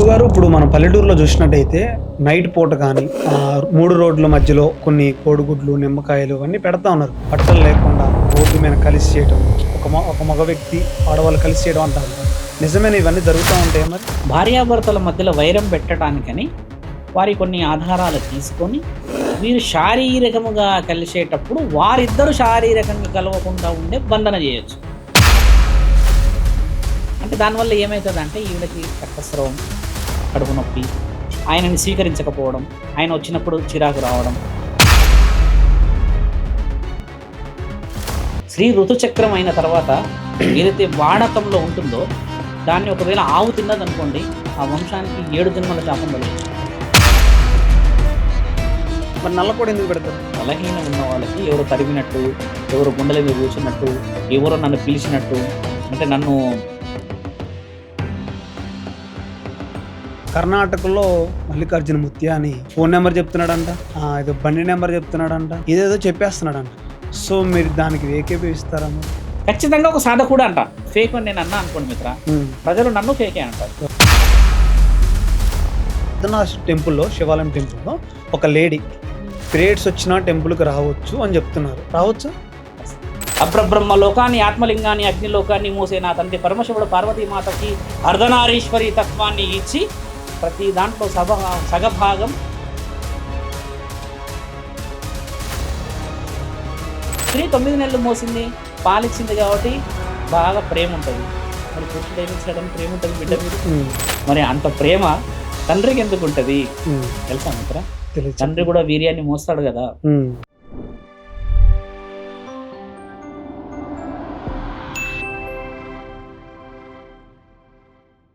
గురువుగారు ఇప్పుడు మనం పల్లెటూరులో చూసినట్టయితే నైట్ పూట కానీ 3 రోడ్ల మధ్యలో కొన్ని కోడిగుడ్లు నిమ్మకాయలు అన్నీ పెడతా ఉన్నారు. బట్టలు లేకుండా రోడ్డు మీద కలిసి చేయడం, ఒక మగ వ్యక్తి ఆడవాళ్ళు కలిసి చేయడం అంటారు. నిజమేనా ఇవన్నీ జరుగుతూ ఉంటాయి? మరి భార్యాభర్తల మధ్యలో వైరం పెట్టడానికని వారి కొన్ని ఆధారాలు తీసుకొని వీరు శారీరకముగా కలిసేటప్పుడు వారిద్దరూ శారీరకంగా కలవకుండా ఉండే బంధన చేయొచ్చు. అంటే దానివల్ల ఏమవుతుందంటే ఈవిడకి రక్తస్రావం, కడుపు నొప్పి, ఆయనని స్వీకరించకపోవడం, ఆయన వచ్చినప్పుడు చిరాకు రావడం. స్త్రీ ఋతుచక్రం అయిన తర్వాత ఏదైతే వాడకంలో ఉంటుందో దాన్ని ఒకవేళ ఆవు తిన్నదనుకోండి, ఆ వంశానికి 7 జన్మల శాపం కలుగుతుంది. మరి నల్లపొడి ఎందుకు పెడతారు? బలహీన ఉన్న వాళ్ళకి ఎవరు తరిమినట్టు, ఎవరు గుండెల మీద కూర్చున్నట్టు, ఎవరో నన్ను పిలిచినట్టు, అంటే నన్ను కర్ణాటకలో మల్లికార్జున ముత్య అని ఫోన్ నెంబర్ చెప్తున్నాడంట, ఏదో బండి నెంబర్ చెప్తున్నాడంట, ఇదేదో చెప్పేస్తున్నాడంట. సో మీరు దానికి ఏకీభవిస్తారమ్మా? ఖచ్చితంగా ఒక సాధకుడు అంట. ఫేక్ అని నేను అన్నా అనుకోండి మిత్ర, ప్రజలు నన్ను ఫేకే అంటారు. టెంపుల్లో, శివాలయం టెంపుల్లో ఒక లేడీ పీరియడ్స్ వచ్చినా టెంపుల్కి రావచ్చు అని చెప్తున్నారు. రావచ్చు? అబ్రబ్రహ్మ లోకాన్ని, ఆత్మలింగాన్ని, అగ్నిలోకాన్ని మూసే నా తండ్రి పరమశివుడు పార్వతీమాతకి అర్ధనారీశ్వరి తత్వాన్ని ఇచ్చి ప్రతి దాంట్లో సగభాగం స్త్రీ 9 నెలలు మోసింది, పాలిచ్చింది కాబట్టి బాగా ప్రేమ ఉంటుంది. మరి పురుషుడు ఏమించడం ప్రేమ ఉంటుంది బిడ్డ మీద. మరి అంత ప్రేమ తండ్రికి ఎందుకు ఉంటుంది తెలుసా మిత్ర? తండ్రి కూడా వీర్యాన్ని మోస్తాడు కదా.